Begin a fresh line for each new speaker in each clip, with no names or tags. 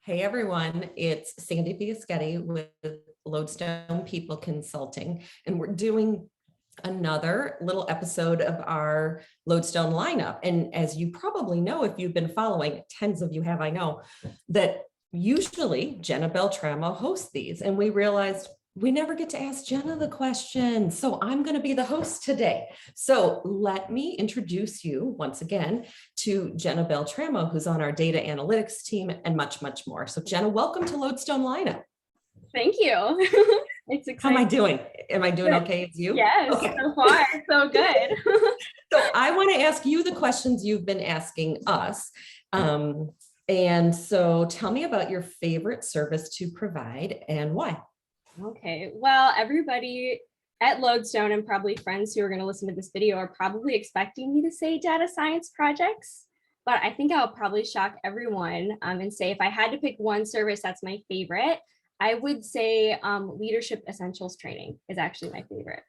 Hey everyone, it's Sandy Biaschetti with Lodestone People Consulting, and we're doing another little episode of our Lodestone lineup. And as you probably know, if you've been following, tens of you have, I know, that usually Jenna Beltramo hosts these, and we realized we never get to ask Jenna the question. So I'm going to be the host today. So let me introduce you once again to Jenna Beltramo, who's on our data analytics team and much, much more. So Jenna, welcome to Lodestone Lineup.
Thank you. It's exciting.
How am I doing? Am I doing okay as you?
Yes,
okay.
So far, so good.
So I want to ask you the questions you've been asking us. And so tell me about your favorite service to provide and why.
Okay, well, everybody at Lodestone and probably friends who are going to listen to this video are probably expecting me to say data science projects, but I think I'll probably shock everyone and say if I had to pick one service that's my favorite, I would say leadership essentials training is actually my favorite.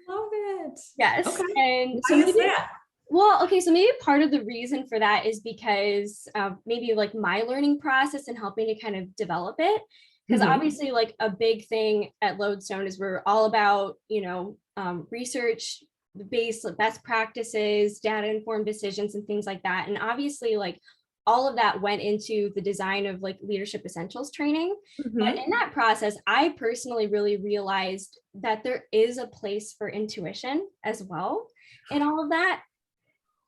Love it.
Yes.
Okay.
And
so maybe that?
Well, okay, so maybe part of the reason for that is because maybe like my learning process and helping to kind of develop it. Because obviously like a big thing at Lodestone is we're all about, research based best practices, data informed decisions and things like that. And obviously like all of that went into the design of like leadership essentials training. But in that process, I personally really realized that there is a place for intuition as well in all of that.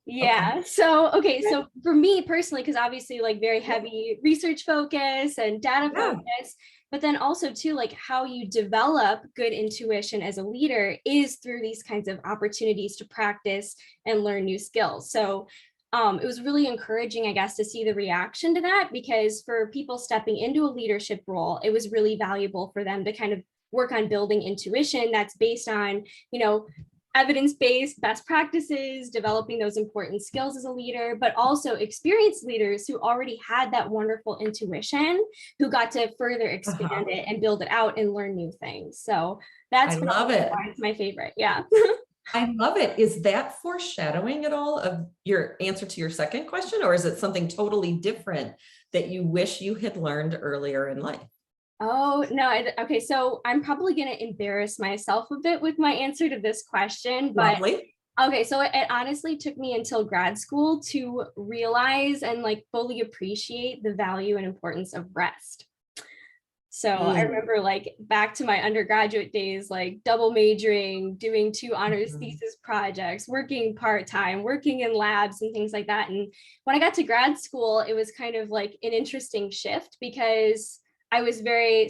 Yeah. Okay. So for me personally, because obviously like very heavy research focus and data focus, but then also too, like how you develop good intuition as a leader is through these kinds of opportunities to practice and learn new skills. So it was really encouraging, I guess, to see the reaction to that, because for people stepping into a leadership role, it was really valuable for them to kind of work on building intuition that's based on, evidence-based best practices, developing those important skills as a leader, but also experienced leaders who already had that wonderful intuition, who got to further expand it and build it out and learn new things. So that's my favorite. Yeah.
I love it. Is that foreshadowing at all of your answer to your second question, or is it something totally different that you wish you had learned earlier in life?
Oh, no. Okay, so I'm probably going to embarrass myself a bit with my answer to this question, but okay, so it honestly took me until grad school to realize and like fully appreciate the value and importance of rest. So I remember like back to my undergraduate days, like double majoring, doing 2 honors thesis projects, working part-time, working in labs and things like that. And when I got to grad school, it was kind of like an interesting shift because I was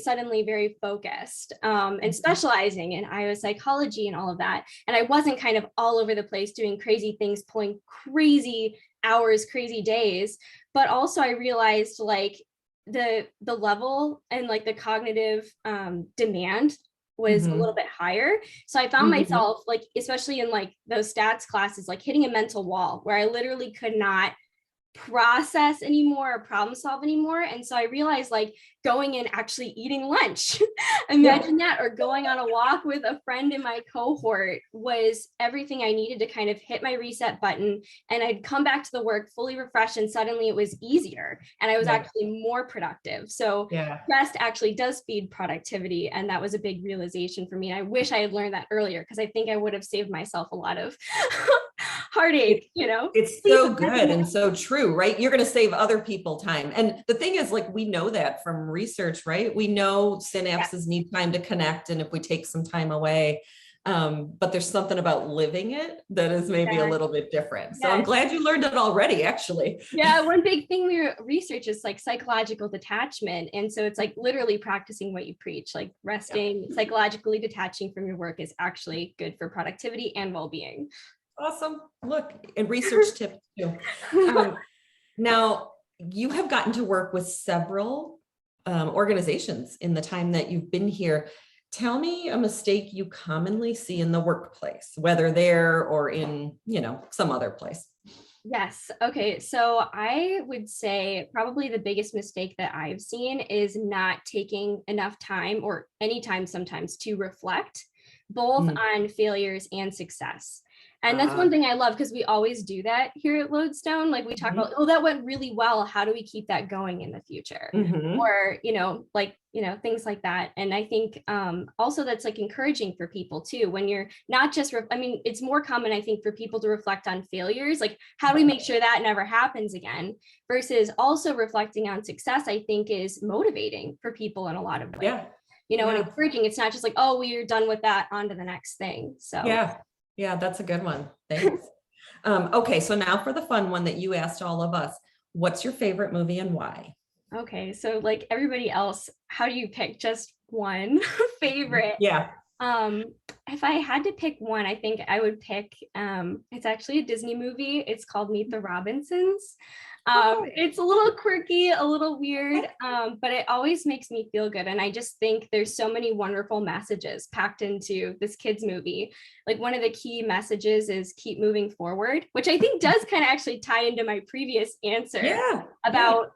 suddenly very focused and specializing in IO psychology and all of that. And I wasn't kind of all over the place doing crazy things, pulling crazy hours, crazy days. But also I realized like the level and like the cognitive demand was a little bit higher. So I found myself like, especially in like those stats classes, like hitting a mental wall where I literally could not process anymore or problem solve anymore. And so I realized like going and actually eating lunch, imagine that, or going on a walk with a friend in my cohort was everything I needed to kind of hit my reset button. And I'd come back to the work fully refreshed, and suddenly it was easier and I was actually more productive. So rest actually does feed productivity. And that was a big realization for me. And I wish I had learned that earlier, because I think I would have saved myself a lot of heartache,
It's so good and so true, right? You're going to save other people time. And the thing is, like, we know that from research, right? We know synapses need time to connect. And if we take some time away, but there's something about living it that is maybe a little bit different. So I'm glad you learned it already, actually.
Yeah, one big thing we research is like psychological detachment. And so it's like literally practicing what you preach, like resting, psychologically detaching from your work is actually good for productivity and well-being.
Awesome. Look, and research tips too. Now, you have gotten to work with several organizations in the time that you've been here. Tell me a mistake you commonly see in the workplace, whether there or in, some other place.
Yes. Okay. So I would say probably the biggest mistake that I've seen is not taking enough time or any time sometimes to reflect both on failures and success. And that's one thing I love, because we always do that here at Lodestone. Like we talk about, oh, that went really well. How do we keep that going in the future? Or, things like that. And I think also that's like encouraging for people too, when you're not just, it's more common, I think, for people to reflect on failures, like how do we make sure that never happens again, versus also reflecting on success, I think is motivating for people in a lot of ways. And encouraging. It's not just like, oh, we're done with that, on to the next thing. So
yeah, that's a good one. Thanks. Okay, so now for the fun one that you asked all of us. What's your favorite movie and why?
Okay, so like everybody else, how do you pick just one favorite?
Yeah.
If I had to pick one, I think I would pick, it's actually a Disney movie. It's called Meet the Robinsons. It's a little quirky, a little weird, but it always makes me feel good. And I just think there's so many wonderful messages packed into this kids movie. Like one of the key messages is keep moving forward, which I think does kind of actually tie into my previous answer about,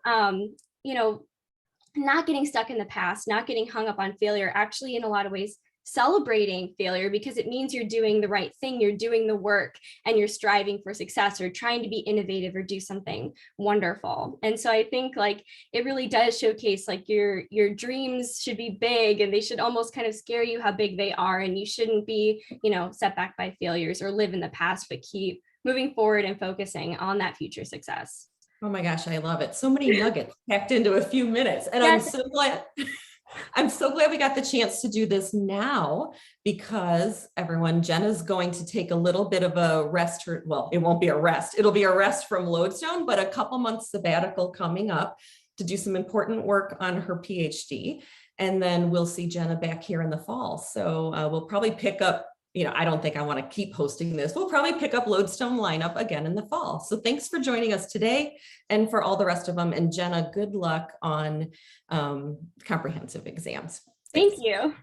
not getting stuck in the past, not getting hung up on failure, actually in a lot of ways celebrating failure, because it means you're doing the right thing, you're doing the work, and you're striving for success or trying to be innovative or do something wonderful. And so I think like it really does showcase like your dreams should be big, and they should almost kind of scare you how big they are, and you shouldn't be, set back by failures or live in the past, but keep moving forward and focusing on that future success.
Oh my gosh, I love it. So many nuggets packed into a few minutes. And I'm so glad we got the chance to do this now, because everyone, Jenna's going to take a little bit of a rest. Well, it won't be a rest. It'll be a rest from Lodestone, but a couple months sabbatical coming up to do some important work on her PhD. And then we'll see Jenna back here in the fall. So we'll probably pick up, I don't think I want to keep hosting this. We'll probably pick up Lodestone Lineup again in the fall. So thanks for joining us today, and for all the rest of them. And Jenna, good luck on comprehensive exams.
Thank you.